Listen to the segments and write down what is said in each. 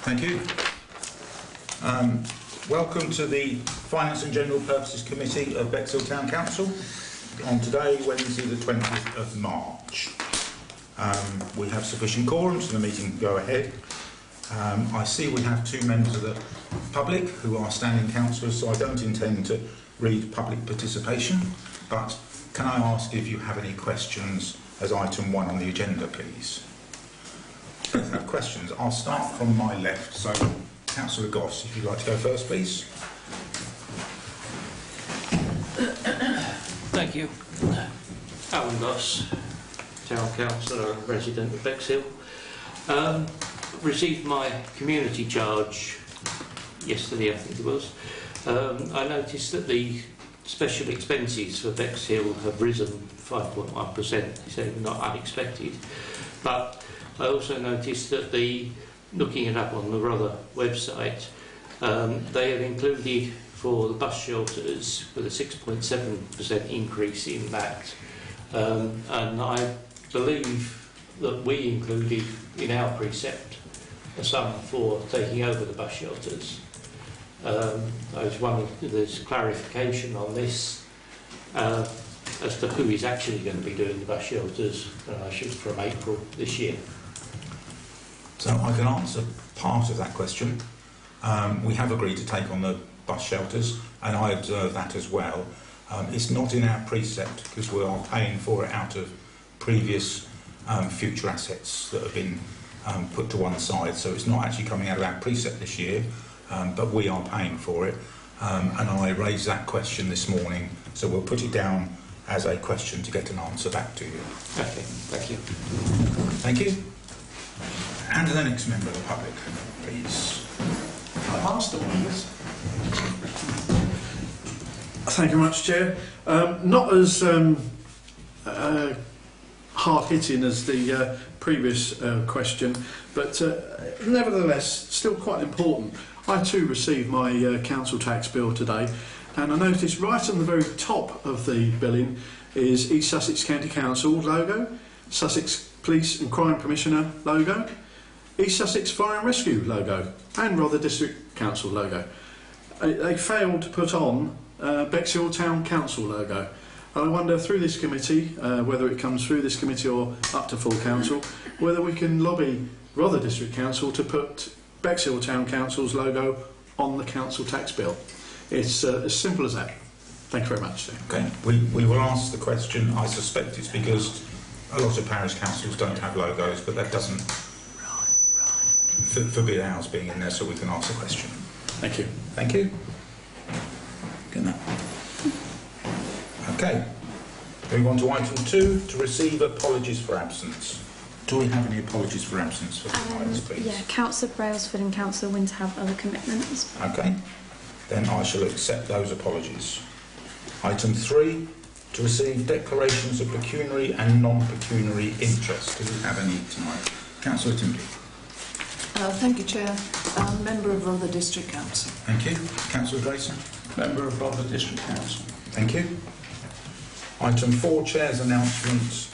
Thank you. Welcome to the Finance and General Purposes Committee of Bexhill Town Council on today, Wednesday the 20th of March. We have sufficient quorum, so the meeting can go ahead. I see we have two members of the public who are standing councillors, so I don't intend to read public participation, but can I ask if you have any questions as item 1 on the agenda, please? Have questions? I'll start from my left. So, Councillor Goss, if you'd like to go first, please. Thank you. Alan Goss, Town Councillor and resident of Bexhill. Received my community charge yesterday, I think it was. I noticed that the special expenses for Bexhill have risen 5.1%, so not unexpected. But I also noticed that looking it up on the Rother website, they have included for the bus shelters with a 6.7% increase in that. And I believe that we included in our precept a sum for taking over the bus shelters. I was wondering if there's clarification on this as to who is actually going to be doing the bus shelters from April this year. So I can answer part of that question. We have agreed to take on the bus shelters, and I observe that as well. It's not in our precept because we are paying for it out of previous future assets that have been put to one side, so it's not actually coming out of our precept this year, but we are paying for it. And I raised that question this morning, so we'll put it down as a question to get an answer back to you. Okay, thank you. Thank you. And the next member of the public, please. I've asked all of this. Thank you very much, Chair. Not as hard-hitting as the previous question, but nevertheless, still quite important. I too received my council tax bill today, and I noticed right on the very top of the billing is East Sussex County Council logo, Sussex Police and Crime Commissioner logo, East Sussex Fire and Rescue logo, and Rother District Council logo. They failed to put on Bexhill Town Council logo. And I wonder through this committee, whether it comes through this committee or up to full council, whether we can lobby Rother District Council to put Bexhill Town Council's logo on the council tax bill. It's as simple as that. Thank you very much, sir. Okay, we will ask the question. I suspect it's because a lot of parish councils don't have logos, but that doesn't forbid ours being in there, so we can ask the question. Thank you. Thank you. Good night. Okay, move on to item 2, to receive apologies for absence. Do we have any apologies for absence for items, please? Yeah, Councillor Brailsford and Councillor Winter have other commitments. Okay, then I shall accept those apologies. Item 3, to receive declarations of pecuniary and non-pecuniary interest. Do we have any tonight? Councillor Timbley. Thank you, Chair. Member of Rother District Council. Thank you. Councillor Grayson. Member of Rother District Council. Thank you. Item 4, Chair's announcements.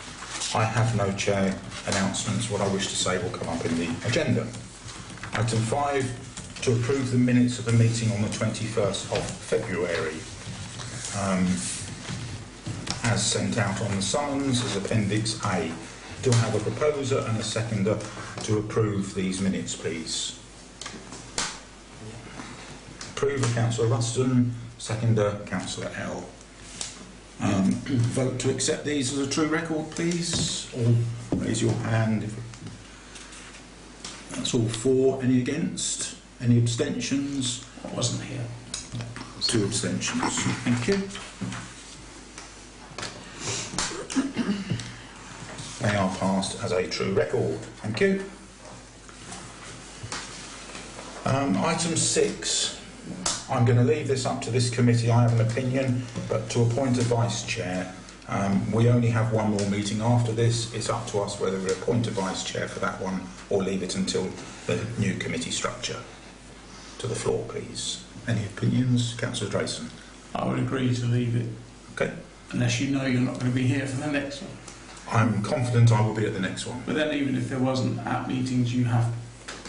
I have no Chair announcements. What I wish to say will come up in the agenda. Item 5, to approve the minutes of the meeting on the 21st of February. As sent out on the summons as Appendix A. Do I have a proposer and a seconder to approve these minutes, please? Approver, Councillor Ruston. Seconder, Councillor L. Vote to accept these as a true record, please. Or raise your hand. That's all for. Any against? Any abstentions? I wasn't here. 2 abstentions. Thank you. They are passed as a true record. Thank you. Item 6. I'm going to leave this up to this committee. I have an opinion, but to appoint a vice chair, we only have one more meeting after this. It's up to us whether we appoint a vice chair for that one or leave it until the new committee structure. To the floor, please. Any opinions? Councillor Drayson. I would agree to leave it. Okay. Unless you know you're not going to be here for the next one. I'm confident I will be at the next one. But then even if there wasn't at meetings, you have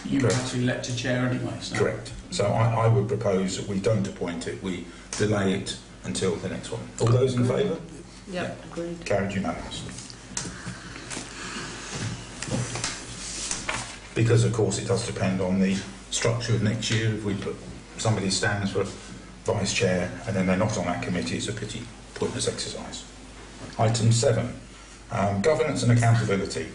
You Correct. actually elect a chair anyway, so. Correct. So I would propose that we don't appoint it, we delay it until the next one. All those in favour? Yep, agreed. Carried unanimously. Because of course it does depend on the structure of next year. If we put somebody stands for vice chair and then they're not on that committee, it's a pretty pointless exercise. Item 7, governance and accountability.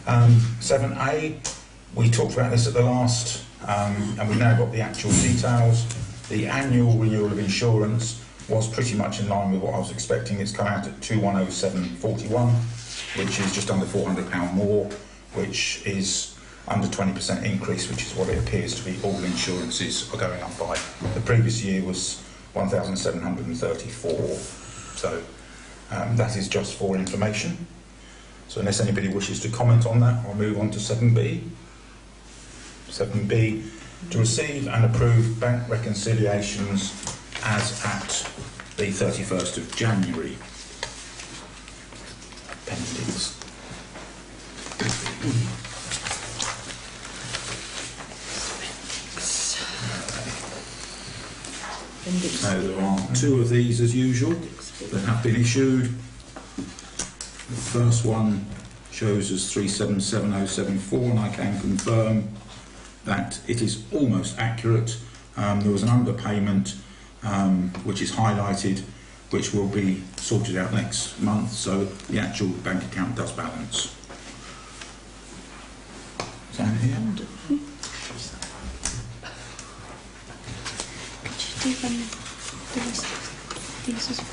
7A, we talked about this at the last, and we've now got the actual details. The annual renewal of insurance was pretty much in line with what I was expecting. It's come out at 2107.41, which is just under £400 more, which is under 20% increase, which is what it appears to be. All insurances are going up by. The previous year was 1,734. So that is just for information. So unless anybody wishes to comment on that, I'll move on to 7B. 7B, to receive and approve bank reconciliations as at the 31st of January. Appendix. So there are 2 of these as usual that have been issued. The first one shows us 377074, and I can confirm that it is almost accurate. There was an underpayment which is highlighted, which will be sorted out next month, so the actual bank account does balance. Is that here? Could you do these as well?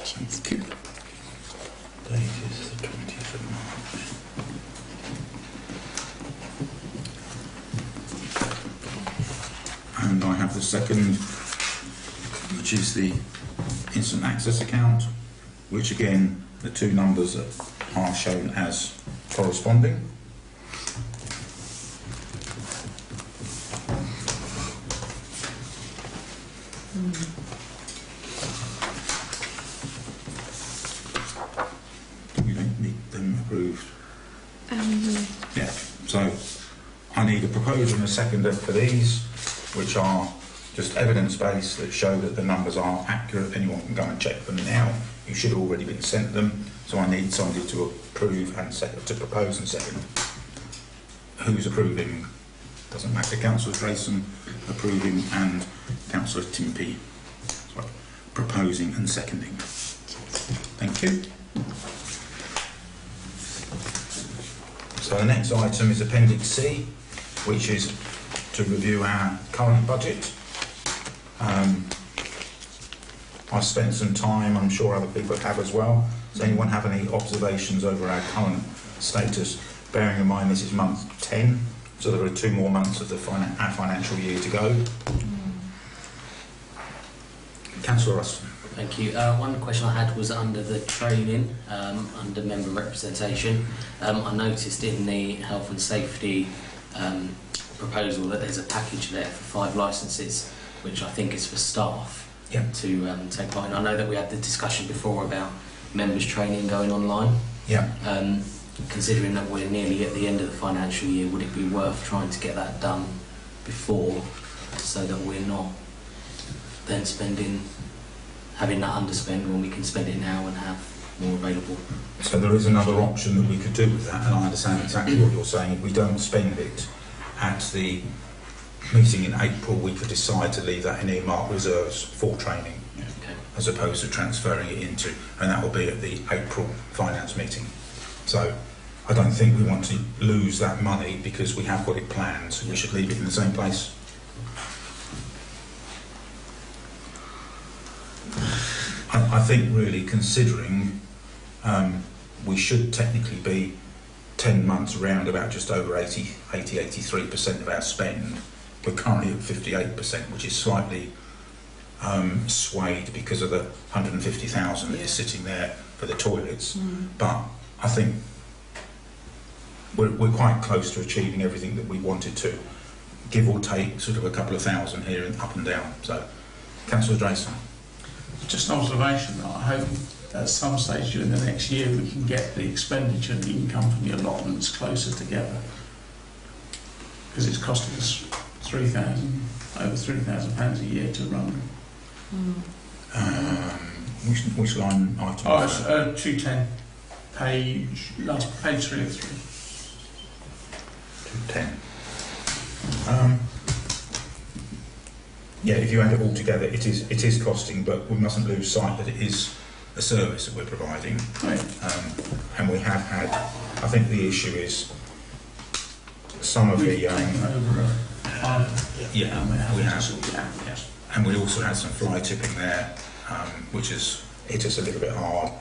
Thank you. Date is the 20th of March. And I have the second, which is the instant access account, which again, the 2 numbers are shown as corresponding. We don't need them approved. Yeah, so I need a proposer and a seconder for these, which are just evidence-based that show that the numbers are accurate. Anyone can go and check them now. You should have already been sent them, so I need somebody to approve and to propose and second. Who's approving? Doesn't matter. Councillor Grayson approving and Councillor Timpey proposing and seconding. Thank you. So the next item is Appendix C, which is to review our current budget. I've spent some time, I'm sure other people have as well. Does anyone have any observations over our current status, bearing in mind this is month 10, so there are 2 more months of our financial year to go? Councillor Ruston. Thank you. One question I had was under the training, under member representation. I noticed in the health and safety proposal that there's a package there for 5 licences, which I think is for staff to take part in. I know that we had the discussion before about members training going online. Yeah. Considering that we're nearly at the end of the financial year, would it be worth trying to get that done before, so that we're not then having that underspend when we can spend it now and have more available? So there is another option that we could do with that, and I understand exactly what you're saying. If we don't spend it at the meeting in April, we could decide to leave that in earmarked reserves for training, as opposed to transferring it into, and that will be at the April finance meeting. So I don't think we want to lose that money because we have got it planned, so we should leave it in the same place. I think really considering we should technically be 10 months around about just over 83% of our spend. We're currently at 58%, which is slightly swayed because of the 150,000 that is sitting there for the toilets. But I think we're quite close to achieving everything that we wanted to, give or take sort of a couple of thousand here and up and down. So, Councillor Drayson. Just an observation that I hope at some stage during the next year we can get the expenditure and the income from the allotments closer together. Because it's costing us over £3,000 a year to run. Which line item? Oh, it's 210, page 3 of 3. 210. Yeah, if you add it all together, it is costing, but we mustn't lose sight that it is a service that we're providing. Right. And we have had, I think the issue is some of We've the... taken over a farm. yeah, And we have. sort it out, yes. And we also had some fly tipping there, which has hit us a little bit hard.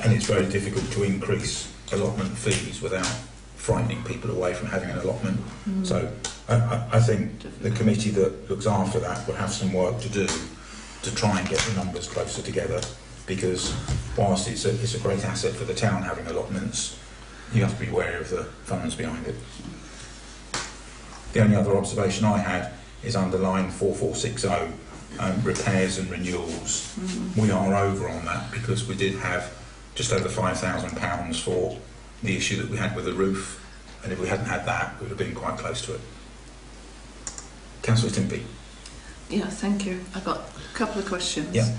And it's very difficult to increase allotment fees without frightening people away from having an allotment. So I think the committee that looks after that will have some work to do to try and get the numbers closer together, because whilst it's a great asset for the town having allotments, you have to be wary of the funds behind it. The only other observation I had is under line 4460, repairs and renewals. We are over on that because we did have just over £5,000 for the issue that we had with the roof, and if we hadn't had that, we would have been quite close to it. Councillor Timpey. Yeah, thank you. I've got a couple of questions. Yeah.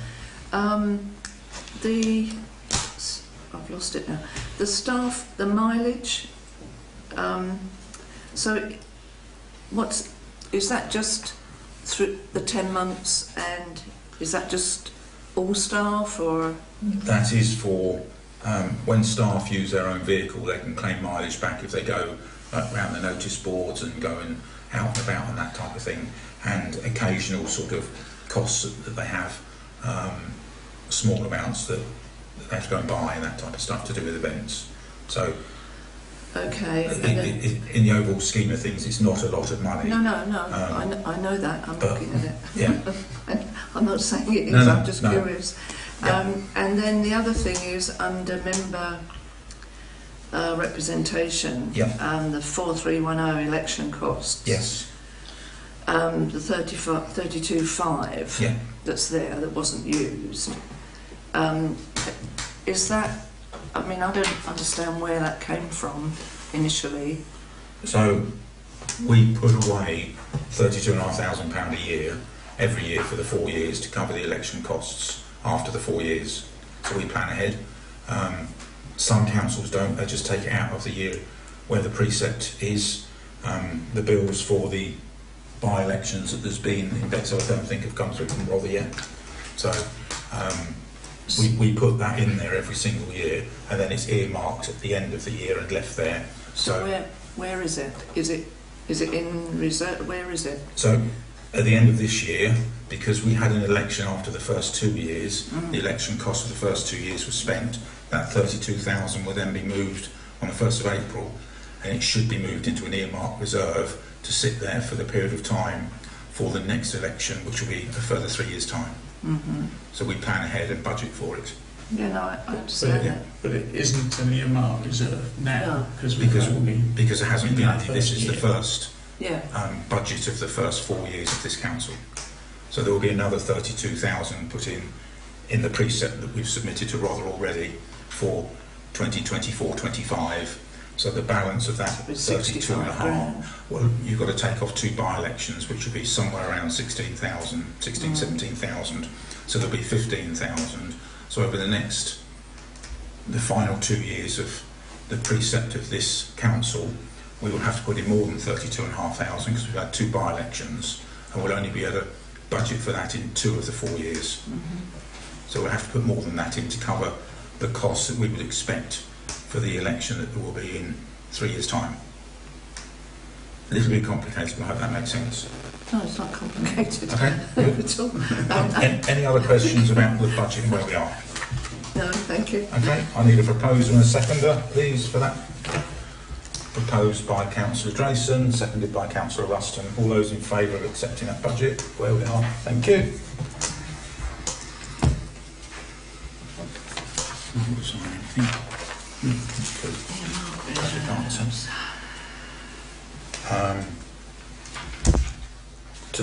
I've lost it now. The staff, the mileage. So, is that just through the 10 months, and is that just all staff, or? That is for when staff use their own vehicle, they can claim mileage back if they go around the notice boards and going out and about and that type of thing, and occasional sort of costs that they have, small amounts that they have to go and buy and that type of stuff to do with events. So okay. in the overall scheme of things, it's not a lot of money. No. I know that. I'm looking at it. Yeah. I'm not saying it is. No, I'm just curious. Yeah. And then the other thing is under member representation, and the 4310 election costs. Yes. The 32.5 that's there that wasn't used. Is that? I mean, I don't understand where that came from initially. So we put away £32,500 a year every year for the 4 years to cover the election costs after the 4 years. So we plan ahead. Some councils don't, they just take it out of the year where the precept is. The bills for the by-elections that there's been in Bexhill, I don't think have come through from Rother yet. So we put that in there every single year, and then it's earmarked at the end of the year and left there. So where is it? Is it in reserve? Where is it? So at the end of this year, because we had an election after the first 2 years, the election cost of the first 2 years was spent. That 32,000 will then be moved on the 1st of April, and it should be moved into an earmarked reserve to sit there for the period of time for the next election, which will be a further 3 years' time. So we plan ahead and budget for it. Yeah, no, I understand that. But it isn't an earmark reserve now, because it hasn't been. This is the first Yeah. budget of the first 4 years of this council. So there will be another 32,000 put in the precept that we've submitted to Rother already for 2024-25. So the balance of that 32.5, well, you've got to take off 2 by-elections, which will be somewhere around 17,000. So there'll be 15,000. So over the final 2 years of the precept of this council, we will have to put in more than 32,500 because we've had 2 by-elections, and we'll only be able to budget for that in 2 of the 4 years. So we'll have to put more than that in to cover the costs that we would expect for the election that there will be in 3 years' time. A little bit complicated, but I hope that makes sense. No, it's not complicated. Okay, good. At all. Any other questions about the budget and where we are? No, thank you. Okay, I need a proposer and a seconder, please, for that. Proposed by Councillor Drayson, seconded by Councillor Ruston. All those in favour of accepting that budget, where we are. Thank you. To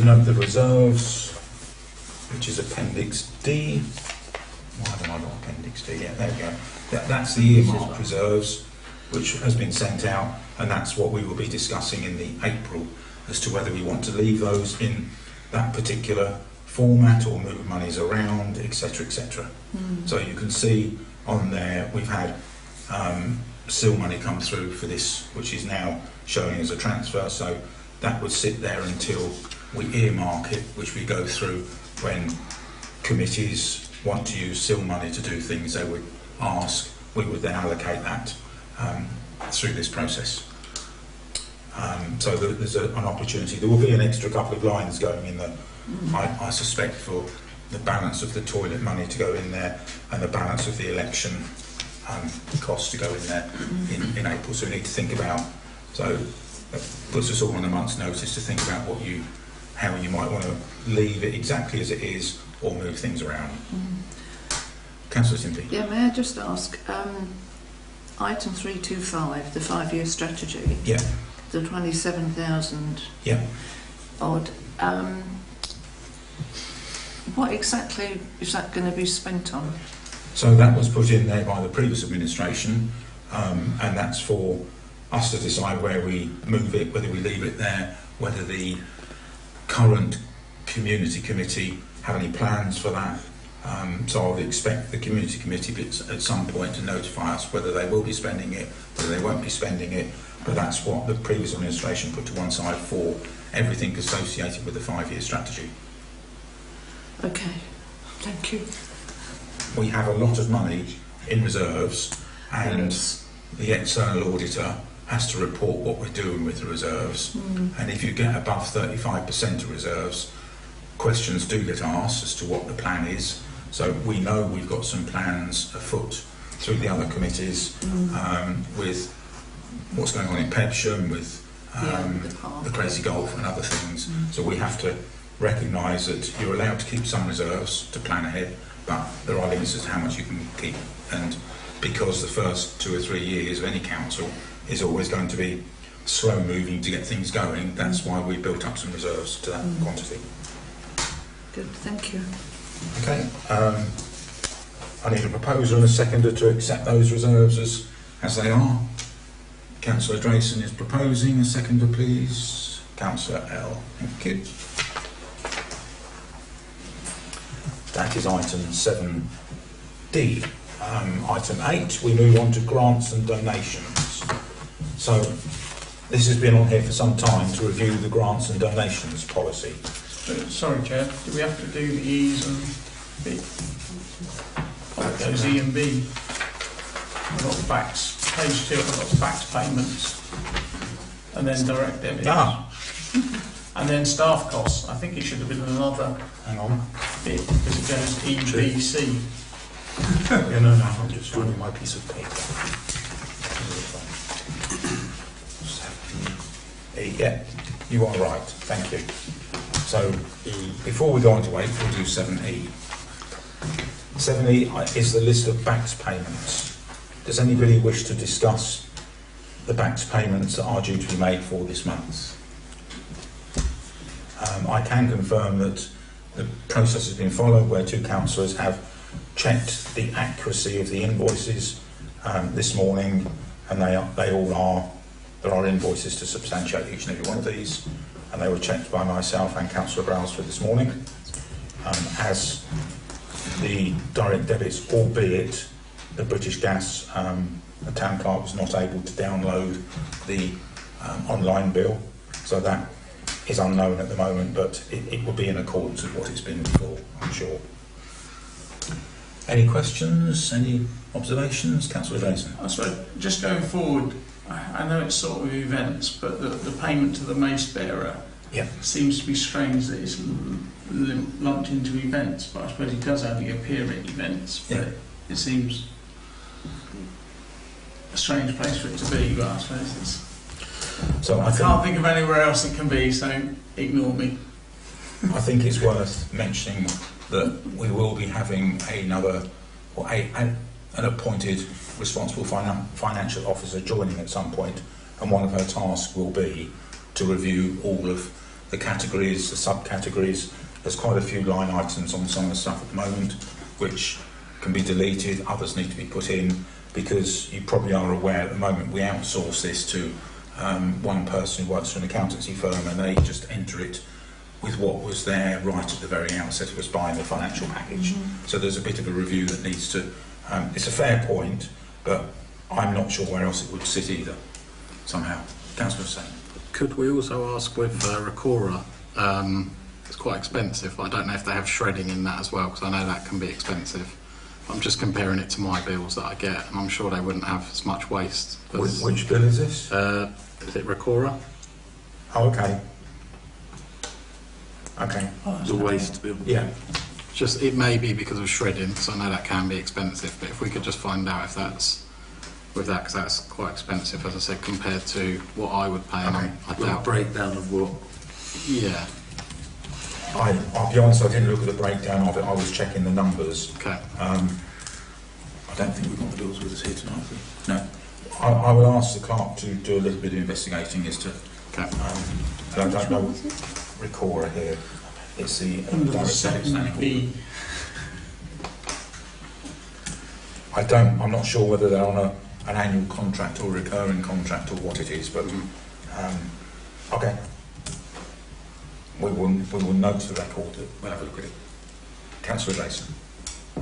note the reserves, which is Appendix D. Why haven't I got Appendix D? Yeah, there we go. That's the earmark reserves, which has been sent out, and that's what we will be discussing in the April as to whether we want to leave those in that particular format or move monies around, etc., etc. So you can see on there we've had SIL money come through for this, which is now showing as a transfer, so that would sit there until we earmark it, which we go through when committees want to use SIL money to do things they would ask. We would then allocate that through this process. So there's an opportunity. There will be an extra couple of lines going in there, I suspect, for the balance of the toilet money to go in there and the balance of the election costs to go in there in April. So we need to think about, so that puts us all on a month's notice to think about how you might want to leave it exactly as it is or move things around. Councillor Simpey. Yeah, may I just ask, item 325, the 5-year strategy, Yeah. the 27,000 Yeah. odd, what exactly is that going to be spent on? So that was put in there by the previous administration, and that's for us to decide where we move it, whether we leave it there, whether the current community committee have any plans for that. So I would expect the community committee at some point to notify us whether they will be spending it, whether they won't be spending it, but that's what the previous administration put to one side for everything associated with the 5-year strategy. Okay, thank you. We have a lot of money in reserves, and the external auditor has to report what we're doing with the reserves. And if you get above 35% of reserves, questions do get asked as to what the plan is. So we know we've got some plans afoot through the other committees with what's going on in Pepsham, with the Crazy Golf and other things. So we have to recognise that you're allowed to keep some reserves to plan ahead, but there are limits as to how much you can keep. And because the first 2 or 3 years of any council is always going to be slow moving to get things going, that's why we built up some reserves to that quantity. Good, thank you. Okay, I need a proposer and a seconder to accept those reserves as they are. Councillor Drayson is proposing. A seconder, please. Councillor L. Thank you. That is item 7D. Item 8, we move on to grants and donations. So this has been on here for some time to review the grants and donations policy. Sorry, Chair, do we have to do the E's and B? Those E and B. I've got backs, page 2, I've got back payments, and then direct debits. And then staff costs. I think it should have been another Hang on. bit, because it goes E, B, C. Yeah, no, I'm just finding my piece of paper. Yeah, you are right, thank you. So, before we go on to 8, we'll do 7E. 7E is the list of BACS payments. Does anybody wish to discuss the BACS payments that are due to be made for this month? I can confirm that the process has been followed where 2 councillors have checked the accuracy of the invoices this morning, and they all are. There are invoices to substantiate each and every one of these, and they were checked by myself and Councillor Brailsford this morning. As the direct debits, albeit the British Gas, the town clerk was not able to download the online bill, so that is unknown at the moment, but it will be in accordance with what it's been before, I'm sure. Any questions? Any observations? Councillor Drayson. I suppose, just going forward, I know it's sort of events, but the payment to the mace bearer seems to be strange that it's lumped into events, but I suppose he does only appear at events, but it seems a strange place for it to be, but I suppose it's... So I can't think of anywhere else it can be, so ignore me. I think it's worth mentioning that we will be having an appointed responsible financial officer joining at some point, and one of her tasks will be to review all of the categories, the subcategories. There's quite a few line items on some of the stuff at the moment which can be deleted, others need to be put in, because you probably are aware at the moment we outsource this to one person who works for an accountancy firm, and they just enter it with what was there right at the very outset of us buying the financial package. So there's a bit of a review that needs to, it's a fair point, but I'm not sure where else it would sit either, somehow. Councillor Hussain. Could we also ask with Recora, it's quite expensive, but I don't know if they have shredding in that as well, because I know that can be expensive. I'm just comparing it to my bills that I get, and I'm sure they wouldn't have as much waste. Which bill is this? Is it Recora? Oh, okay. Okay. The waste bill. Yeah. Just, it may be because of shredding, because I know that can be expensive, but if we could just find out if that's with that, because that's quite expensive, as I said, compared to what I would pay. Okay. I doubt. Breakdown of what? Yeah. I'll be honest, I didn't look at the breakdown of it, I was checking the numbers. Okay. I don't think we've got the bills with us here tonight, have we? No. I will ask the clerk to do a little bit of investigating as to... Okay. I don't know Recora here. It's the Under the direct debit standing. 7B. I'm not sure whether they're on an annual contract or a recurring contract or what it is, but okay. We will note the record. We'll have a look at it. Councillor Jason.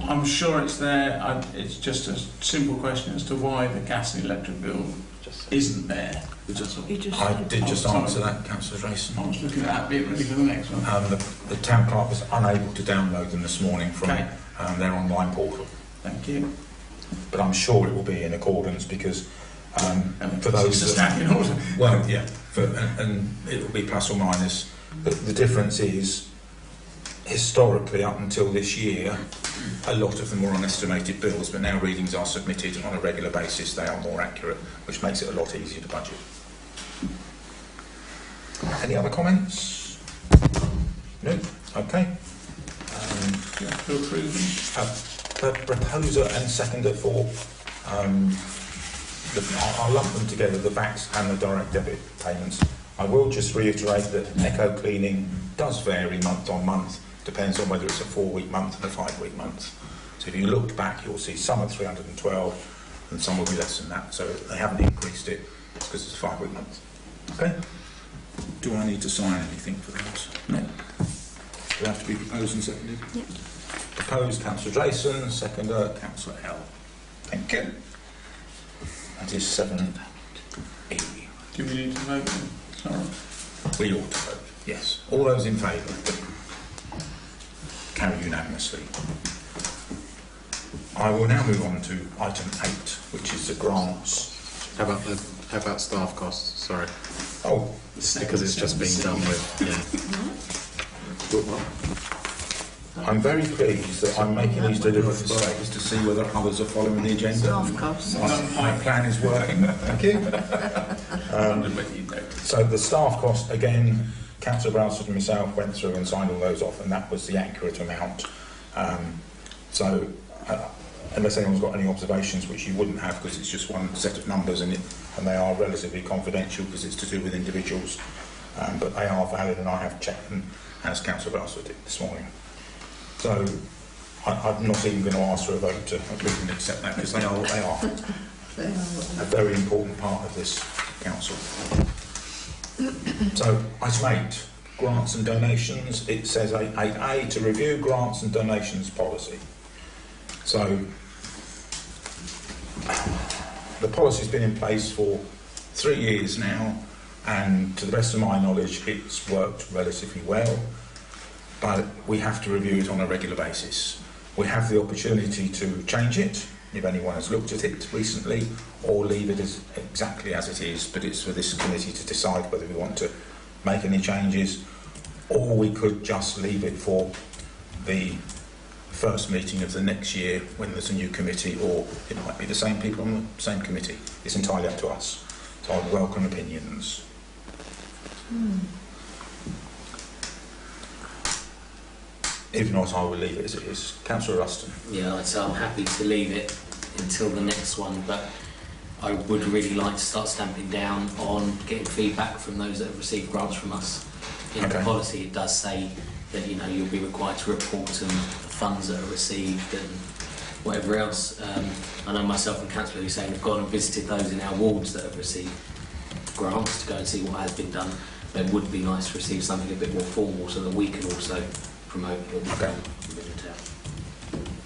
I'm sure it's there. It's just a simple question as to why the gas and electric bill isn't there. I did just answer that, Councillor Jason. I was looking at that bit ready for the next one. The town clerk was unable to download them this morning from their online portal. Thank you. But I'm sure it will be in accordance, because for those it's that... in order. Well, yeah, and it will be plus or minus. But the difference is, historically, up until this year, a lot of them were on estimated bills, but now readings are submitted on a regular basis. They are more accurate, which makes it a lot easier to budget. Any other comments? No? Okay. You have to approve them. Proposer and seconder for, I'll lump them together, the VATs and the direct debit payments. I will just reiterate that echo cleaning does vary month on month, depends on whether it's a 4-week month and a 5-week month. So if you look back, you'll see some at 312 and some will be less than that. So they haven't increased it because it's a 5-week month. Okay? Do I need to sign anything for that? No. Do they have to be proposed and seconded? Yep. Proposed, Councillor Jason, seconder, Councillor L. Thank you. That is 7E. Do we need to vote then? Sorry. We ought to vote, yes. All those in favour? Carry unanimously. I will now move on to item 8, which is the grants. How about staff costs? Sorry. Oh, Because it's just been done with. Yeah. I'm very pleased that I'm making these deliberate mistakes to see whether others are following the agenda. Staff costs. My plan is working. Thank you. So the staff cost, again, Councillor Brailsford and myself went through and signed all those off, and that was the accurate amount. Unless anyone's got any observations, which you wouldn't have because it's just one set of numbers, and they are relatively confidential because it's to do with individuals, but they are valid, and I have checked them, as Councillor Brailsford did this morning. So I'm not even going to ask for a vote to approve and accept that, because they are a very important part of this council. So item 8, grants and donations. It says 8A, to review grants and donations policy. So the policy's been in place for 3 years now, and to the best of my knowledge it's worked relatively well, but we have to review it on a regular basis. We have the opportunity to change it if anyone has looked at it recently, or leave it as exactly as it is, but it's for this committee to decide whether we want to make any changes, or we could just leave it for the first meeting of the next year when there's a new committee, or it might be the same people on the same committee. It's entirely up to us. So I'd welcome opinions. If not, I will leave it as it is. Councillor Ruston. Yeah, so I'm happy to leave it until the next one, but I would really like to start stamping down on getting feedback from those that have received grants from us. In the policy it does say that you'll be required to report on the funds that are received and whatever else. I know myself and Councillor Hussain have gone and visited those in our wards that have received grants to go and see what has been done. But it would be nice to receive something a bit more formal so that we can also promote what we've done within town.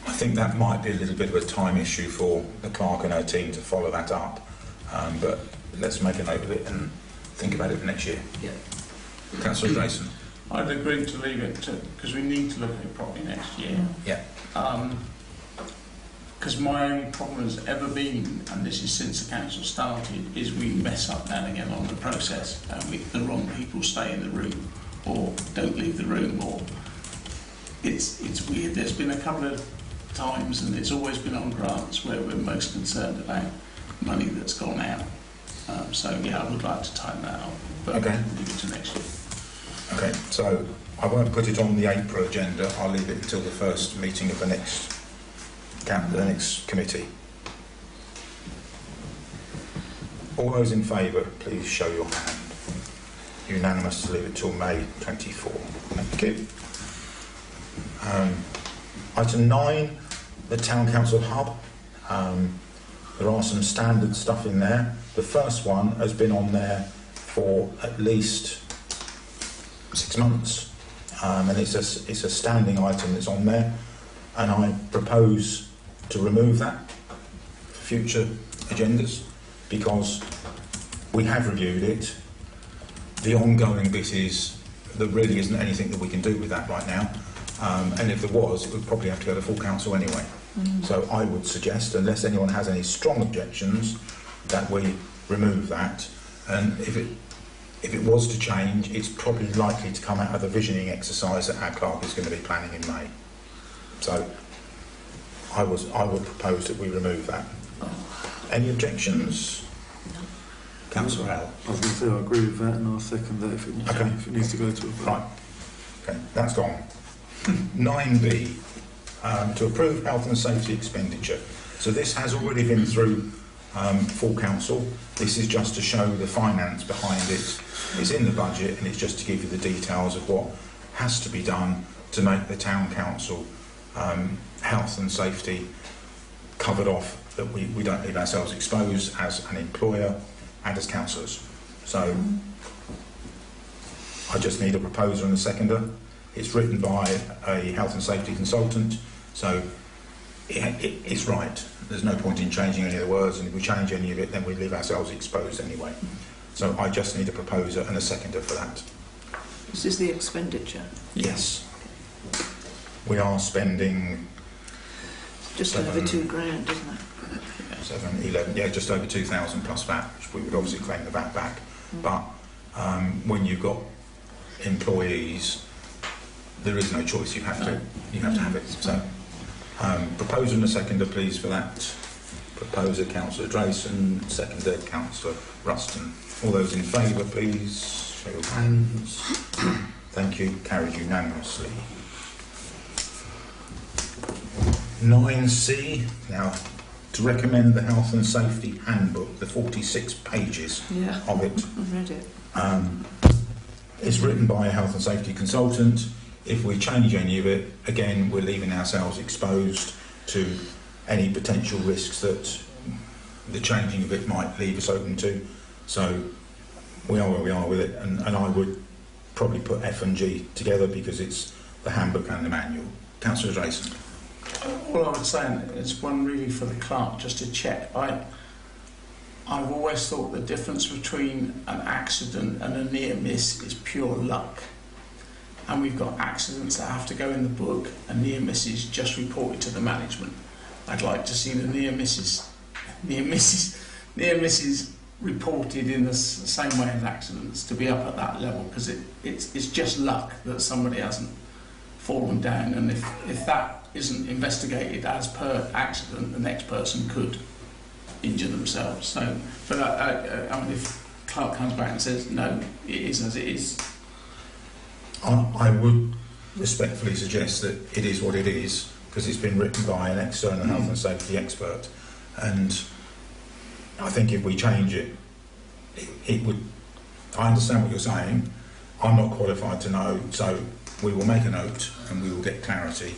I think that might be a little bit of a time issue for the clerk and her team to follow that up, but let's make a note of it and think about it for next year. Yeah. Councillor Jason. I'd agree to leave it because we need to look at it properly next year. Yeah. Because my only problem has ever been, and this is since the council started, is we mess up now and again on the process and the wrong people stay in the room or don't leave the room, or it's weird. There's been a couple of times, and it's always been on grants, where we're most concerned about money that's gone out. So yeah, I would like to tighten that up, but Okay. leave it to next year. Okay, so I won't put it on the April agenda. I'll leave it until the first meeting of the next committee. All those in favour, please show your hand. Unanimous to leave it till May 24. Thank you. Item 9, the Town Council Hub. There are some standard stuff in there. The first one has been on there for at least 6 months, and it's a standing item that's on there, and I propose to remove that for future agendas because we have reviewed it. The ongoing bit is there really isn't anything that we can do with that right now, and if there was, it would probably have to go to full council anyway. So I would suggest, unless anyone has any strong objections, that we remove that, and if it was to change, it's probably likely to come out of the visioning exercise that our clerk is going to be planning in May. So I would propose that we remove that. Any objections? No. Councillor Howell. I was going to say I agree with that, and I'll second that if it needs to go to a vote. Right. Okay, that's gone. 9B, to approve health and safety expenditure. So this has already been through full council. This is just to show the finance behind it. It's in the budget, and it's just to give you the details of what has to be done to make the town council health and safety covered off, that we don't leave ourselves exposed as an employer and as councillors. So I just need a proposer and a seconder. It's written by a health and safety consultant, so it's right. There's no point in changing any of the words, and if we change any of it, then we leave ourselves exposed anyway. So I just need a proposer and a seconder for that. This is the expenditure. Yes. We are spending Just over £2,000, isn't it? 7, 11, yeah, just over 2,000 plus VAT, which we would obviously claim the VAT back. But when you've got employees, there is no choice. You have to have it. So, proposer and a seconder, please, for that. Proposer, Councillor Drayson. Seconder, Councillor Ruston. All those in favour, please show your hands. Thank you. Carried unanimously. 9C. Now, to recommend the Health and Safety Handbook, the 46 pages of it. I've read it. It's written by a health and safety consultant. If we change any of it, again, we're leaving ourselves exposed to any potential risks that the changing of it might leave us open to. So we are where we are with it, and I would probably put F and G together because it's the handbook and the manual. Councillor Drayson. All I would say, and it's one really for the clerk just to check. I've always thought the difference between an accident and a near miss is pure luck. And we've got accidents that have to go in the book and near misses just reported to the management. I'd like to see the near misses reported in the same way as accidents, to be up at that level, because it's just luck that somebody hasn't fallen down, and if that isn't investigated as per accident, the next person could injure themselves. So, but I mean, if Clark comes back and says no, it is as it is. I would respectfully suggest that it is what it is, because it's been written by an external health and safety expert, And I think if we change it, it would. I understand what you're saying. I'm not qualified to know, so we will make a note and we will get clarity.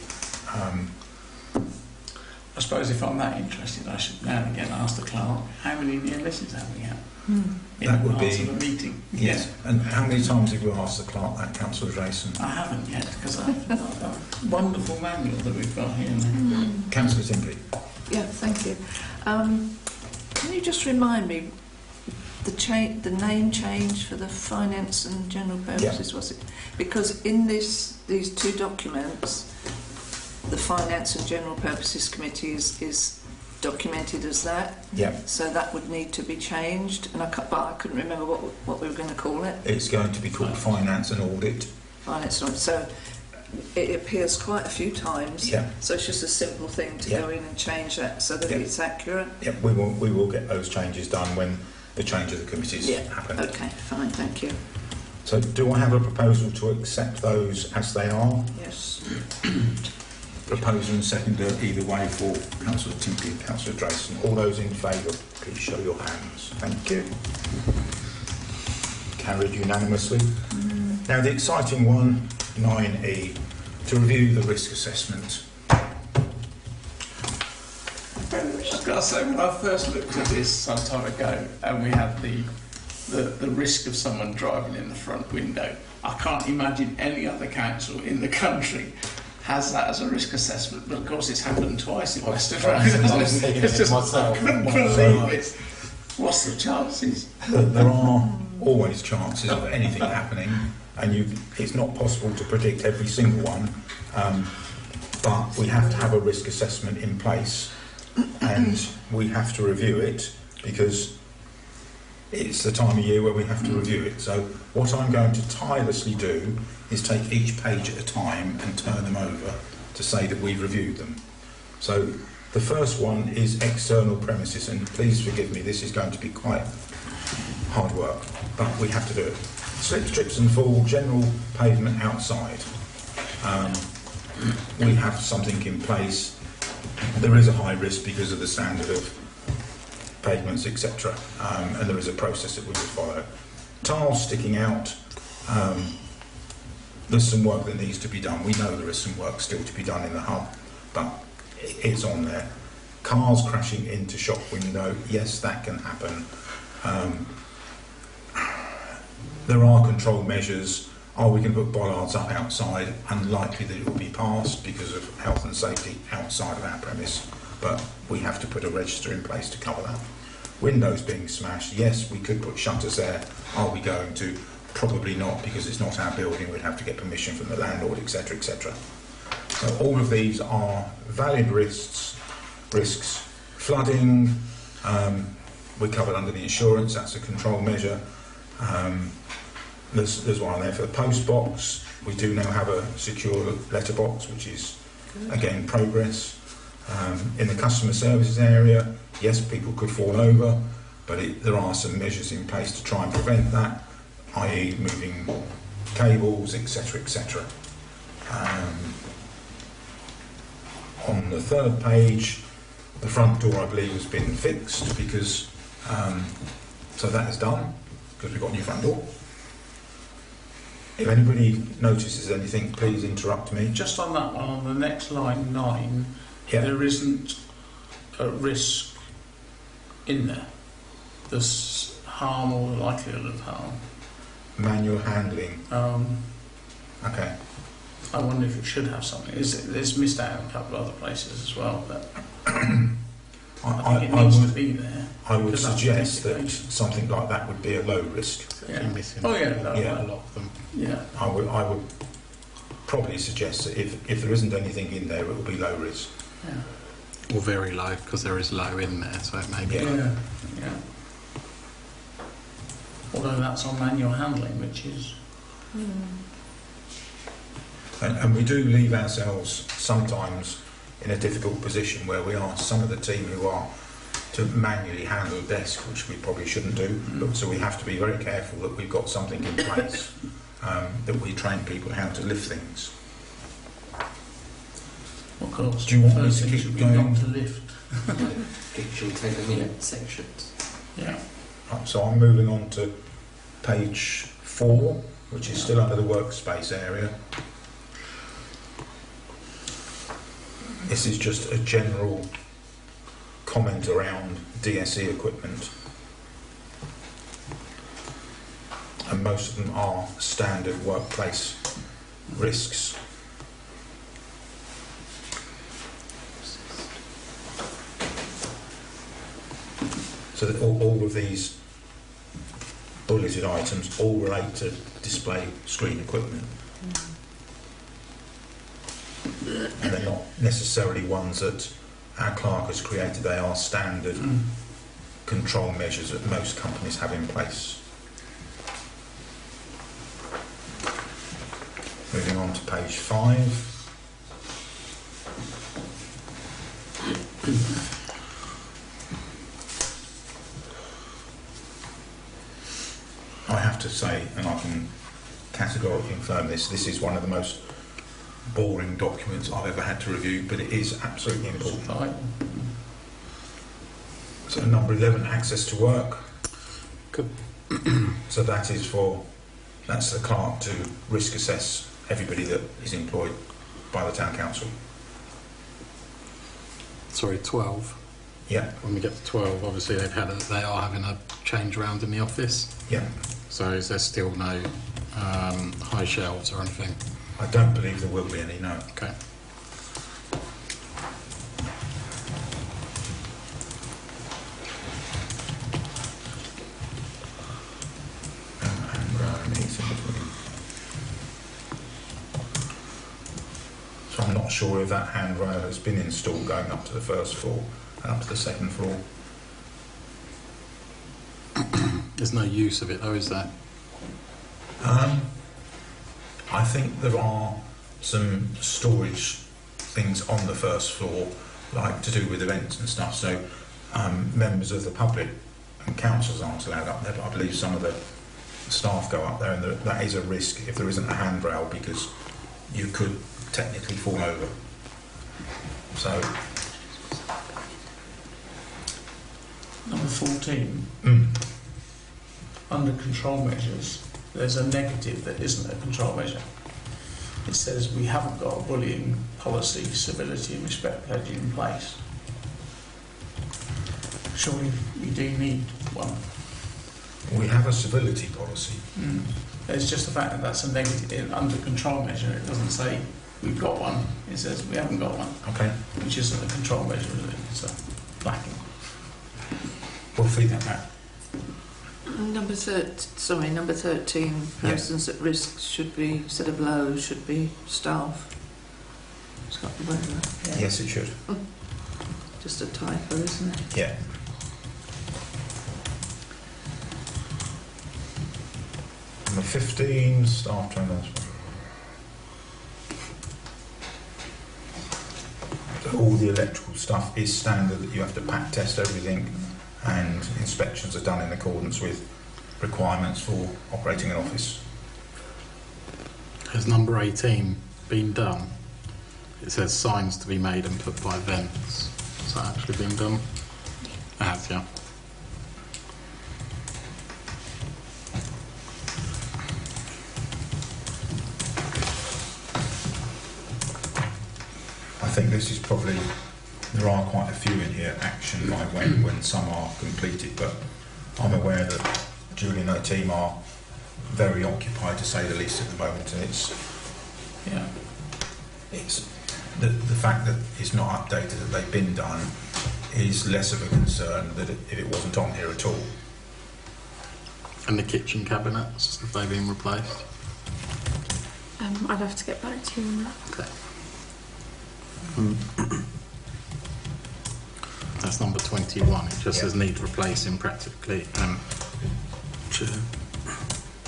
I suppose if I'm that interested, I should now and again ask the clerk, how many near misses have we had? In That would advance be- of the meeting. Yes. And how many times have you asked the clerk that, Councillor Jason? I haven't yet, because I've got a wonderful manual that we've got here now. Councillor Timbley. Yeah, thank you. Can you just remind me the name change for the finance and general purposes, was it? Because in these two documents, the finance and general purposes committee is documented as that. Yeah. So that would need to be changed, and but I couldn't remember what we were going to call it. It's going to be called Finance and Audit. Finance and audit. So it appears quite a few times. Yeah. So it's just a simple thing to Yeah. go in and change that so that Yeah. it's accurate. Yeah, we will get those changes done when the change of the committees happen. Okay, fine, thank you. So do I have a proposal to accept those as they are? Yes. Proposer and seconder either way for Councillor Timbley and Councillor Drayson. All those in favour, please show your hands. Thank you. Carried unanimously. Now the exciting one, 9E, to review the risk assessment. I've got to say, when I first looked at this some time ago, and we had the risk of someone driving in the front window, I can't imagine any other council in the country has that as a risk assessment. But of course, it's happened twice in Western It's just I couldn't believe it. What's the chances? There are always chances of anything happening, and it's not possible to predict every single one, but we have to have a risk assessment in place, and we have to review it because it's the time of year where we have to review it. So what I'm going to tirelessly do is take each page at a time and turn them over to say that we've reviewed them. So the first one is external premises, and please forgive me, this is going to be quite hard work, but we have to do it. Slip, strips and fall, general pavement outside. We have something in place. There is a high risk because of the standard of pavements, etc., and there is a process that we will follow. Tiles sticking out. There's some work that needs to be done. We know there is some work still to be done in the hub, but it's on there. Cars crashing into shop window, yes, that can happen. There are control measures. Are we going to put bollards up outside? Unlikely that it will be passed because of health and safety outside of our premise, but we have to put a register in place to cover that. Windows being smashed, yes, we could put shutters there. Are we going to? Probably not, because it's not our building. We'd have to get permission from the landlord, etc., etc. So all of these are valid risks. Flooding, we covered under the insurance. That's a control measure. There's one there for the post box. We do now have a secure letterbox, which is again progress. In the customer services area, yes, people could fall over, but there are some measures in place to try and prevent that, i.e. moving cables, etc., etc. On the third page, the front door, I believe, has been fixed because so that is done because we've got a new front door. If anybody notices anything, please interrupt me. Just on that one, on the next line 9, Yeah. there isn't a risk in there. There's harm or likelihood of harm. Manual handling. Okay. I wonder if it should have something. It's missed out in a couple of other places as well, but I think it needs to be there. I would because that's suggest that mitigation. something like that would be a low risk. Yeah. Missing Oh yeah, Yeah. a lot of them. yeah. I would probably suggest that if there isn't anything in there, it will be low risk. Yeah. Or very low, because there is low in there, so it may be. Yeah. Yeah. Although that's on manual handling, which is And we do leave ourselves sometimes in a difficult position where we ask some of the team who are to manually handle the desk, which we probably shouldn't do. So we have to be very careful that we've got something in place, that we train people how to lift things. Of course. Do you want me First to thing keep should be going? not to lift. Shall we take them in sections? Yeah. Right, so I'm moving on to page 4, which is still under the workspace area. This is just a general comment around DSE equipment. And most of them are standard workplace risks. So that all of these bulleted items all relate to display screen equipment. And they're not necessarily ones that our clerk has created, they are standard control measures that most companies have in place. Moving on to page 5. I have to say, and I can categorically confirm this, this is one of the most boring documents I've ever had to review, but it is absolutely important. Right. So number 11, access to work. Good. So that is that's the clerk to risk assess everybody that is employed by the town council. Sorry, 12. Yeah, When we get to 12, obviously they are having a change around in the office. yeah. So is there still no high shelves or anything? I don't believe there will be any, no. Okay. So I'm not sure if that handrail has been installed going up to the first floor and up to the second floor. There's no use of it though, is there? I think there are some storage things on the first floor, like to do with events and stuff, so members of the public and councils aren't allowed up there, but I believe some of the staff go up there, and that is a risk if there isn't a handrail, because you could technically fall over. So Number 14. Under control measures, there's a negative that isn't a control measure. It says we haven't got a bullying policy, civility and respect pledge in place. Surely we do need one. we have a civility policy. It's just the fact that that's a negative under control measure. It doesn't say we've got one. It says we haven't got one, Okay, which isn't a control measure, is it? It's lacking. we'll feed that back. Number 13, persons at risk should be, instead of low, should be staff. It's got the word there. Yes, it should. Just a typo, isn't it? Yeah. Number 15, staff trainers. So all the electrical stuff is standard, that you have to pack test everything, and inspections are done in accordance with requirements for operating an office. Has number 18 been done? It says signs to be made and put by vents. Has that actually been done? It has, yeah. I think this is probably, there are quite a few in here, action by when some are completed, but I'm aware that Julie and her team are very occupied, to say the least, at the moment, and it's the fact that it's not updated, that they've been done, is less of a concern than if it wasn't on here at all. And the kitchen cabinets, have they been replaced? I'd have to get back to you on that. Okay. That's number 21. It just says need replacing practically. Chair.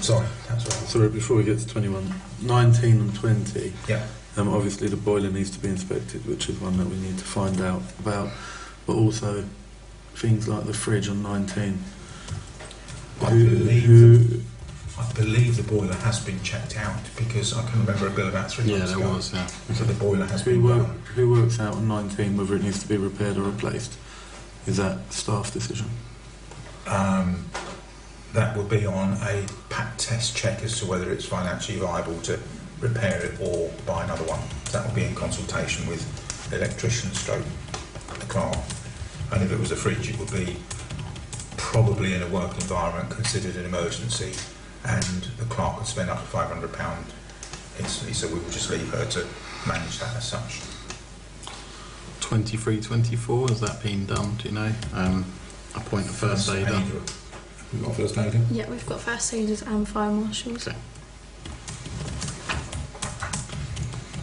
Sorry, that's right. Sorry, before we get to 21, 19 and 20, Yeah. obviously the boiler needs to be inspected, which is one that we need to find out about, but also things like the fridge on 19. I believe the boiler has been checked out because I can remember a bill about 3 months ago. Yeah, there was, yeah. So the boiler has Who, been done. who works out on 19 whether it needs to be repaired or replaced? Is that staff decision? That would be on a PAT test check as to whether it's financially viable to repair it or buy another one. That would be in consultation with the electrician stroke the clerk. And if it was a fridge, it would be probably in a work environment considered an emergency, and the clerk would spend up to £500 instantly, so we would just leave her to manage that as such. 23-24, has that been done, do you know? Appoint a first aider. We've got first aider? Yeah, we've got first aiders and fire marshals. Okay.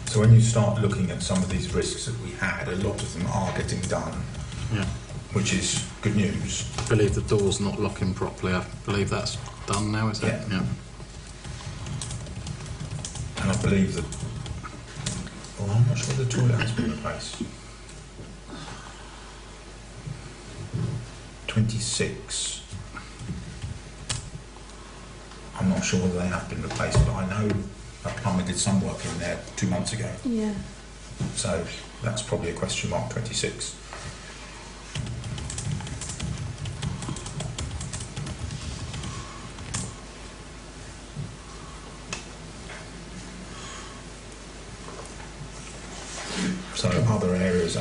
So when you start looking at some of these risks that we had, a lot of them are getting done, Yeah. which is good news. I believe the door's not locking properly. I believe that's done now, is it? Yeah. And I believe that... Well, I'm not sure the toilet has been replaced. 26. I'm not sure whether they have been replaced, but I know a plumber did some work in there 2 months ago. Yeah. So that's probably a question mark, 26. So other areas,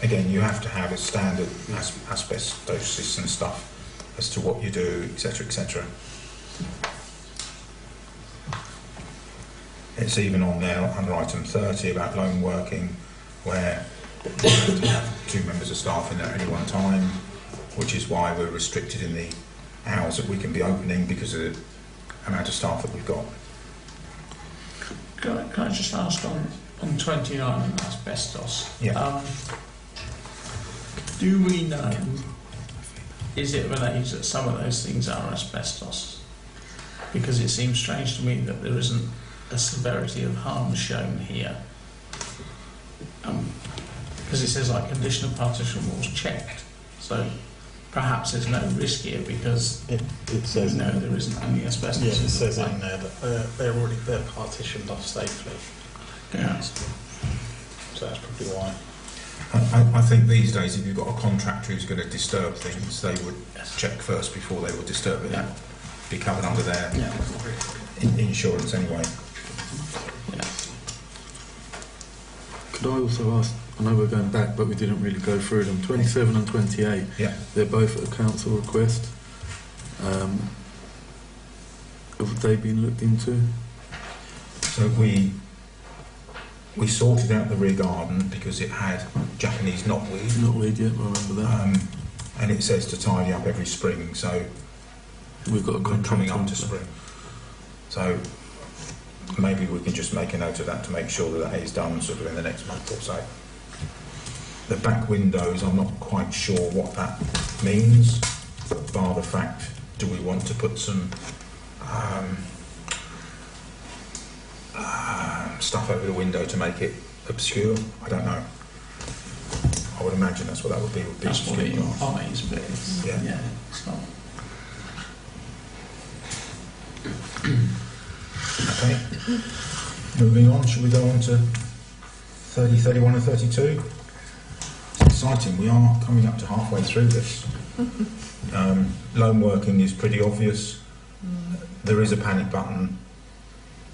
again, you have to have a standard asbestosis and stuff as to what you do, etc., etc. It's even on there under item 30 about loan working, where you have to have 2 members of staff in there at any one time, which is why we're restricted in the hours that we can be opening because of the amount of staff that we've got. Can I just ask on 29 and asbestos? Yeah. Do we know, is it related that some of those things are asbestos? Because it seems strange to me that there isn't a severity of harm shown here. Because it says like condition of partition walls checked, so perhaps there's no risk here because It says no, there isn't any asbestos. Yeah, it in says the in there that they're partitioned off safely. Yeah. So that's probably why. I think these days, if you've got a contractor who's going to disturb things, they would check first before they would disturb it. That'd be covered under their insurance anyway. Could I also ask, I know we're going back, but we didn't really go through them, 27 and 28, Yeah. they're both at a council request. Have they been looked into? So we sorted out the rear garden because it had Japanese knotweed, Knotweed, yeah, I remember that. and it says to tidy up every spring. So We've got a we're contract coming up on to that. spring. So maybe we can just make a note of that to make sure that that is done sort of in the next month or so. The back windows, I'm not quite sure what that means, bar the fact, do we want to put some stuff over the window to make it obscure? I don't know. I would imagine that's what that would be. That's what it glass. implies, but it's, Yeah. it's not. Okay. Moving on, shall we go on to 30, 31 and 32? It's exciting, we are coming up to halfway through this. Loan working is pretty obvious. There is a panic button.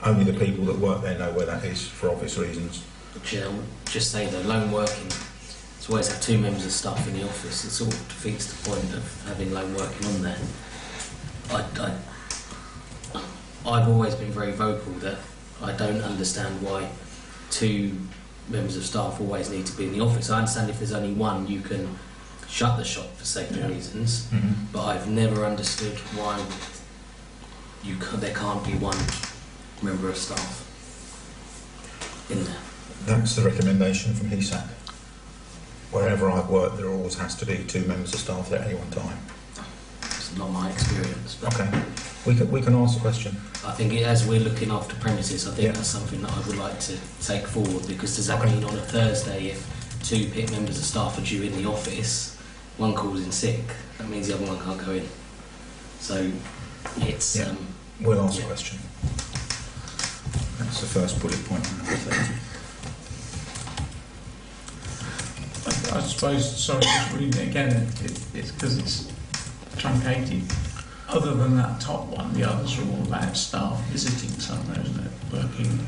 Only the people that work there know where that is for obvious reasons. I'll just say though, loan working, it's always have 2 members of staff in the office. It sort of defeats the point of having loan working on there. I've always been very vocal that I don't understand why 2 members of staff always need to be in the office. I understand if there's only one, you can shut the shop for safety reasons, but I've never understood why there can't be one member of staff in there. That's the recommendation from HESAC. Wherever I've worked, there always has to be 2 members of staff there at any one time. It's not my experience, but Okay, we can ask the question. I think as we're looking after premises, I think that's something that I would like to take forward, because does that mean on a Thursday if 2 PIT members of staff are due in the office, one calls in sick, that means the other one can't go in. So it's We'll ask a question. That's the first bullet point. I suppose, sorry, just reading it again, it's because it's truncated. Other than that top one, the others are all about staff visiting somewhere, isn't it? Working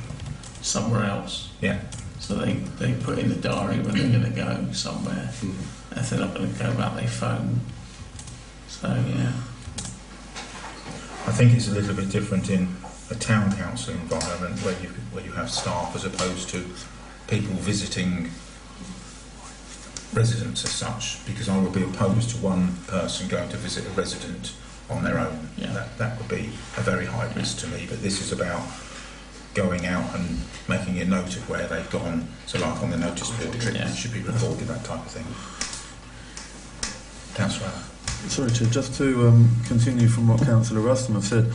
somewhere else. Yeah. So they put in the diary when they're going to go somewhere. If they're not going to go back, they phone. So, yeah. I think it's a little bit different in a town council environment where you have staff as opposed to people visiting residents as such, because I would be opposed to one person going to visit a resident on their own. Yeah. That would be a very high risk to me, but this is about going out and making a note of where they've gone, so like on the notice board, it should be recorded, that type of thing. Councillor Allen. Sorry, Chair, just to continue from what Councillor Ruston has said,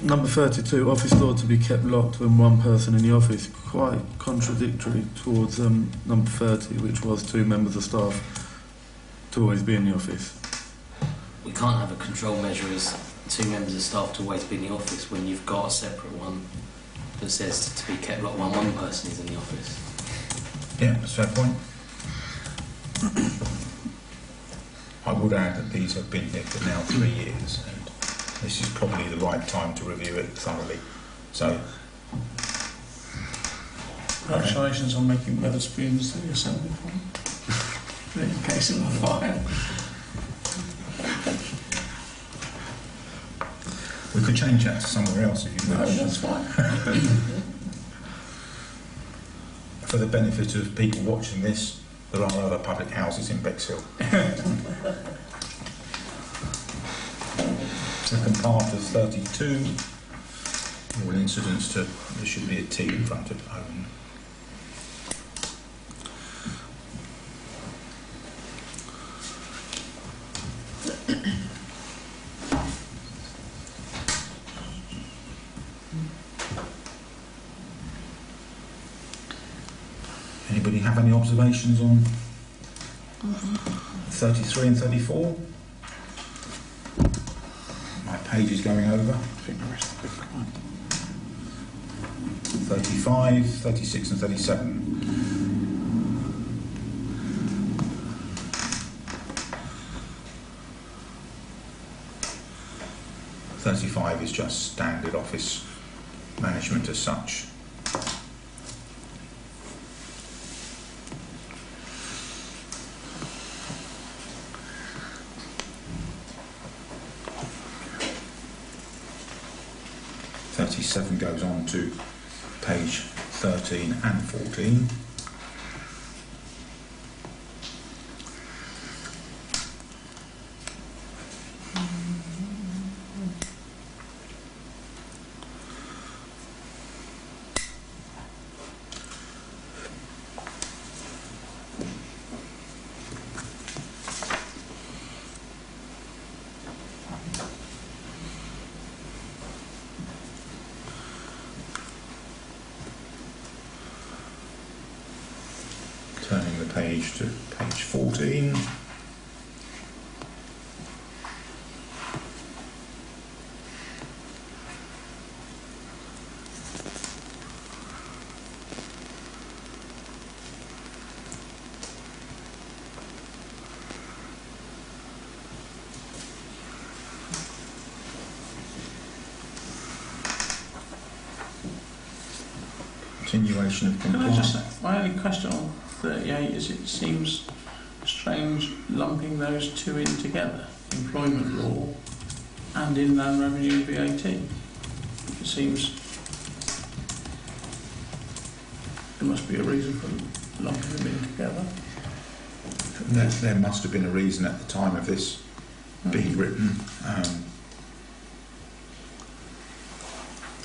number 32, office door to be kept locked when one person in the office, quite contradictory towards number 30, which was 2 members of staff to always be in the office. We can't have a control measure as 2 members of staff to always be in the office when you've got a separate one that says to be kept locked when one person is in the office. Yeah, that's a fair point. I would add that these have been here for now 3 years, and this is probably the right time to review it thoroughly. So, Congratulations on making Wetherspoons the assembly point. In case of a fire. we could change that to somewhere else if you No, wish. that's fine. For the benefit of people watching this, there are other public houses in Bexhill. Second part of 32, all incidents to, there should be a T in front of own. Anybody have any observations on 33 and 34? My page is going over. 35, 36 and 37. '35 is just standard office management as such. '37 goes on to page 13 and 14. Turning the page to page 14. Continuation of Can I compliance. just say, my only question on 38 is it seems strange lumping those two in together, employment law and inland revenue VAT. It seems there must be a reason for lumping them in together. There must have been a reason at the time of this being written.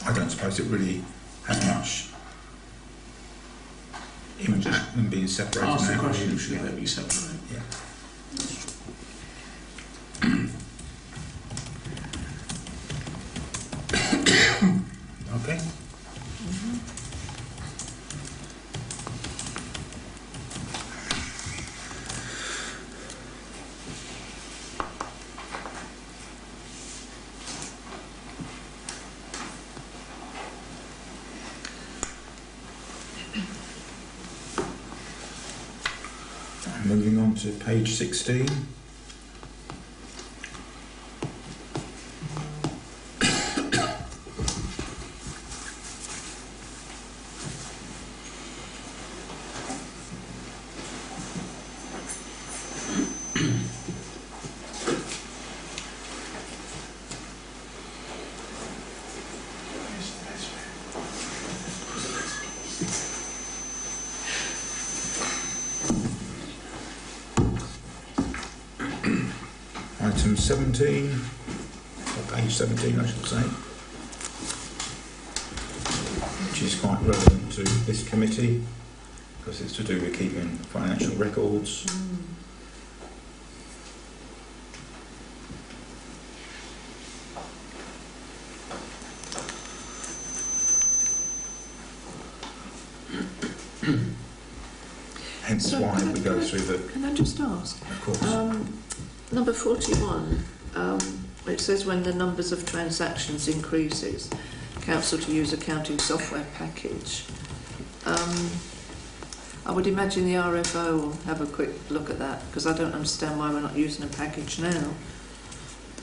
I don't suppose it really has much impact than being separated. Ask the out. question, should they be separated? Yeah. Okay. on to page 16. Item 17, or page 17 I should say, which is quite relevant to this committee because it's to do with keeping financial records. Hence So why we go through the... Can I just ask? Of course. Number 41, it says when the numbers of transactions increases, council to use accounting software package. I would imagine the RFO will have a quick look at that because I don't understand why we're not using a package now.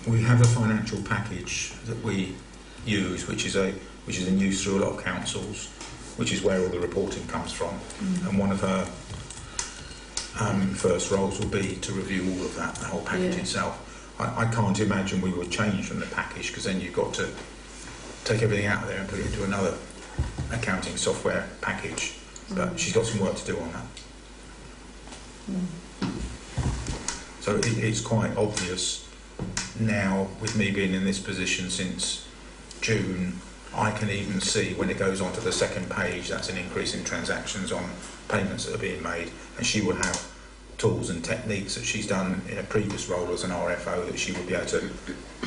We have a financial package that we use, which is in use through a lot of councils, which is where all the reporting comes from. And one of her first roles will be to review all of that, the whole package itself. I can't imagine we would change from the package because then you've got to take everything out of there and put it into another accounting software package. But she's got some work to do on that. So it's quite obvious now, with me being in this position since June, I can even see when it goes onto the second page that's an increase in transactions on payments that are being made, and she will have tools and techniques that she's done in a previous role as an RFO that she will be able to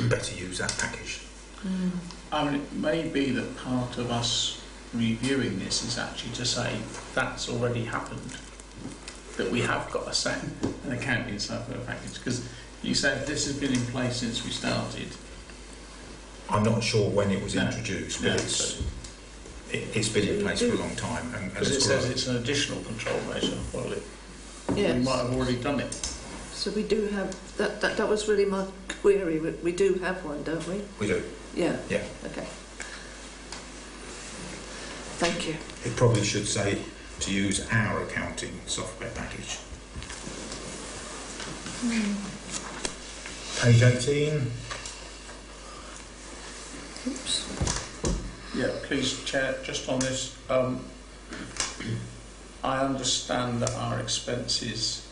better use that package. I mean, it may be that part of us reviewing this is actually to say that's already happened, that we have got an accounting software package, because you said this has been in place since we started. I'm not sure when it was introduced, but so it's been in place for a long time. And because it says it's an additional control measure. Well, we might have already done it. So we do have that. That was really my query. We do have one, don't we? We do. Yeah. Yeah. Okay. Thank you. It probably should say to use our accounting software package. Page 18. Oops. Yeah, please, Chair, just on this, I understand that our expenses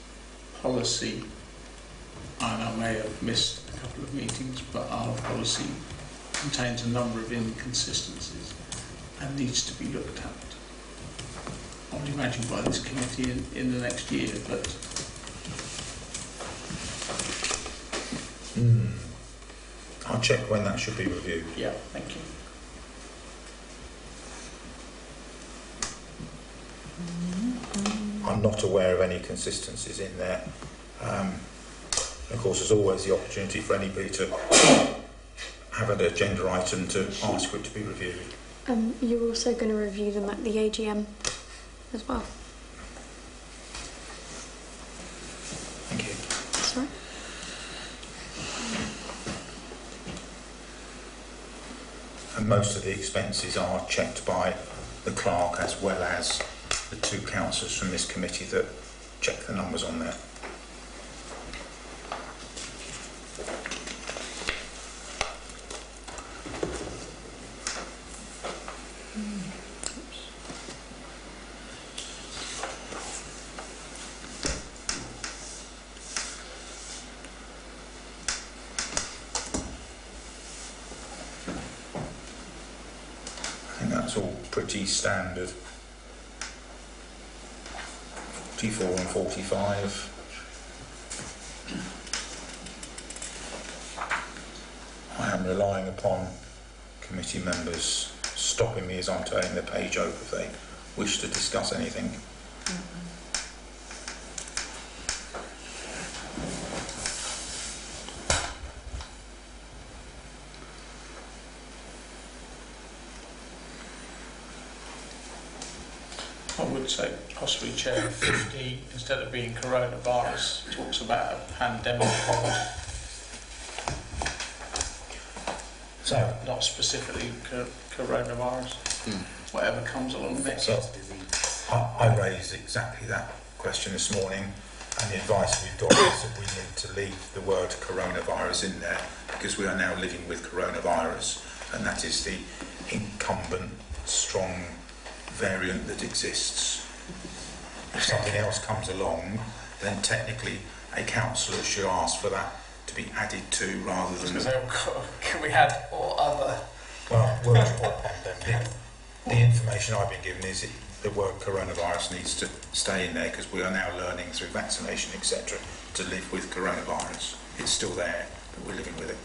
policy, and I may have missed a couple of meetings, but our policy contains a number of inconsistencies and needs to be looked at. I would imagine by this committee in the next year, but... I'll check when that should be reviewed. Yeah, thank you. I'm not aware of any consistencies in there. Of course, there's always the opportunity for anybody to have an agenda item to ask for it to be reviewed. You're also going to review them at the AGM as well. Thank you. That's right. And most of the expenses are checked by the clerk as well as the two councillors from this committee that check the numbers on there. I think that's all pretty standard. 44 and 45. I am relying upon committee members stopping me as I'm turning the page over if they wish to discuss anything. I would so possibly Chair 50, instead of being coronavirus, talks about a pandemic, So, not specifically coronavirus. Whatever comes along next. so I raised exactly that question this morning, and the advice we've got is that we need to leave the word coronavirus in there because we are now living with coronavirus, and that is the incumbent strong variant that exists. If something else comes along, then technically a councillor should ask for that to be added to rather than... Can we add or other? Well, word or pandemic. The information I've been given is the word coronavirus needs to stay in there because we are now learning through vaccination, etc., to live with coronavirus. It's still there, but we're living with it.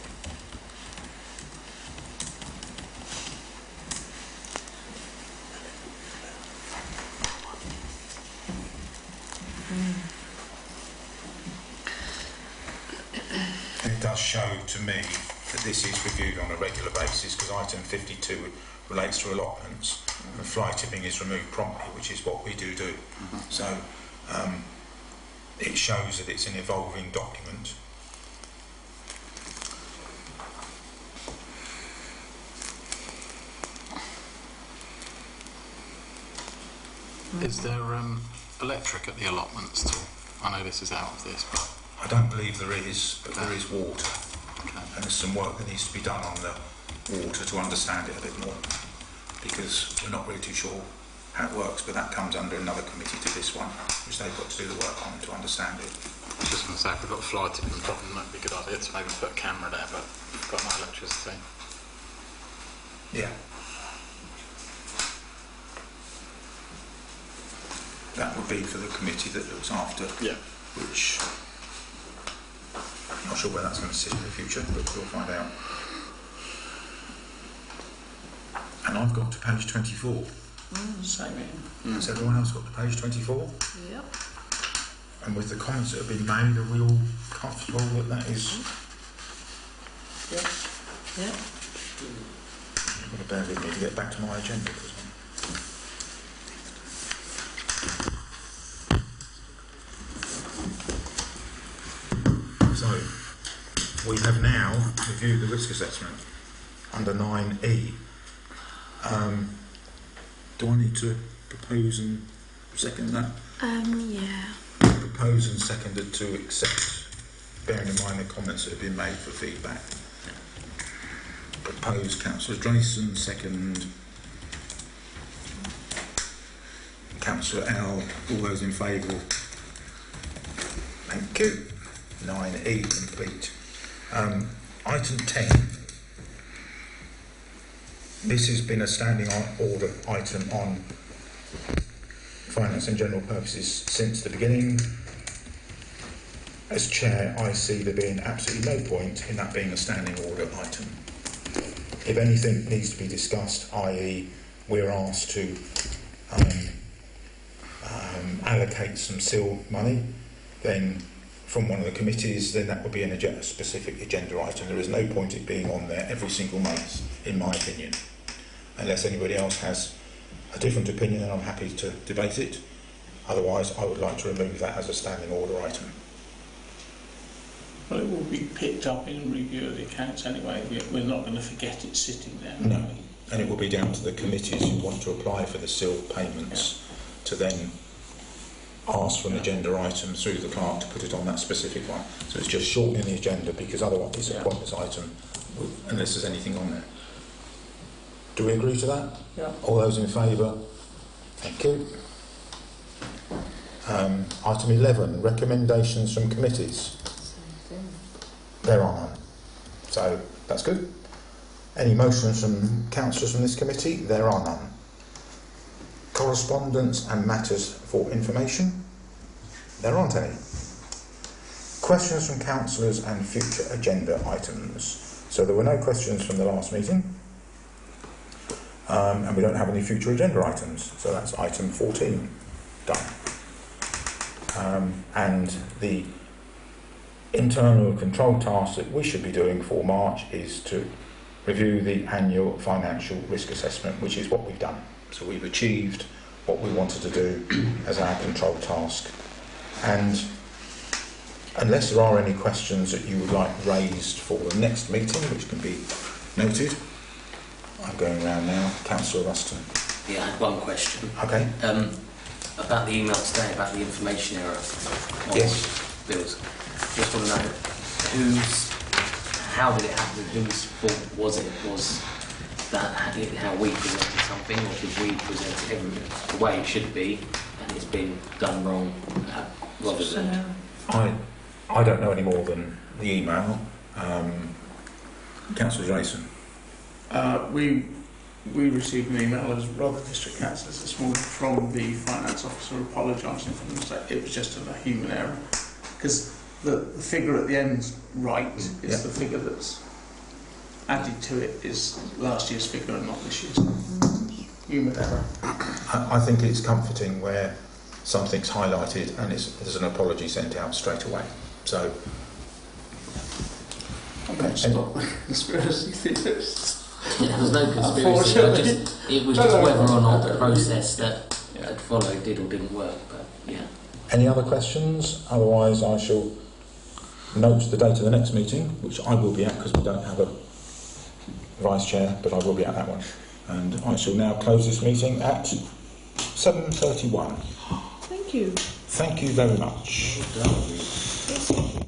And it does show to me that this is reviewed on a regular basis because item 52 relates to allotments and fly tipping is removed promptly, which is what we do. So it shows that it's an evolving document. Is there electric at the allotments too? I know this is out of this, but I don't believe there is, but there is water. okay. And there's some work that needs to be done on the water to understand it a bit more, because we're not really too sure how it works, but that comes under another committee to this one, which they've got to do the work on to understand it. I was just going to say, if we've got a fly tipping problem, that'd be a good idea to maybe put a camera there, but we've got no electricity. Yeah. That would be for the committee that looks after, Yeah. which I'm not sure where that's going to sit in the future, but we'll find out. And I've got to page 24. Same here. Has everyone else got to page 24? Yep. And with the comments that have been made, are we all comfortable that that is... Yep. Yep. You've got to bear with me to get back to my agenda. So, we have now reviewed the risk assessment under 9E. Do I need to propose and second that? Yeah. Propose and seconded to accept, bearing in mind the comments that have been made for feedback. Proposed Councillor Drayson, second Councillor L. All those in favour? Thank you. 9E complete. Item 10. This has been a standing order item on finance and general purposes since the beginning. As chair, I see there being absolutely no point in that being a standing order item. If anything needs to be discussed, i.e. we're asked to allocate some sealed money, then from one of the committees, then that would be a specific agenda item. There is no point it being on there every single month, in my opinion. Unless anybody else has a different opinion, then I'm happy to debate it. Otherwise, I would like to remove that as a standing order item. Well, it will be picked up in review of the accounts anyway. We're not going to forget it sitting there. No. And it will be down to the committees who want to apply for the sealed payments to then ask for an agenda item through the clerk to put it on that specific one. So it's just shortening the agenda, because otherwise it's a pointless item unless there's anything on there. Do we agree to that? Yeah. All those in favour? Thank you. Item 11, recommendations from committees. There are none. So that's good. Any motions from councillors from this committee? There are none. Correspondence and matters for information? There aren't any. Questions from councillors and future agenda items? So there were no questions from the last meeting. And we don't have any future agenda items, so that's item 14 done. And the internal control task that we should be doing for March is to review the annual financial risk assessment, which is what we've done. So we've achieved what we wanted to do as our control task. And unless there are any questions that you would like raised for the next meeting, which can be noted, I'm going around now. Councillor Ruston. Yeah, I had one question. Okay. About the email today about the information error on Yes. bills. Just want to know how did it happen? Whose fault was it? Was that how we presented something, or did we present it the way it should be, and it's been done wrong rather than? I don't know any more than the email. Councillor Jason. We received an email as Rother District Councillors this morning from the finance officer apologising for the mistake. It was just a human error, because the figure at the end's right. It's the figure that's added to it is last year's figure and not this year's. Human error. I think it's comforting where something's highlighted and there's an apology sent out straight away. So, I'm going to stop the conspiracy theorists. Yeah, there was no conspiracy. It was just whether or not the process that had followed did or didn't work. But yeah. Any other questions? Otherwise, I shall note the date of the next meeting, which I will be at because we don't have a vice chair, but I will be at that one. And I shall now close this meeting at 7:31. Thank you. Thank you very much. Well done.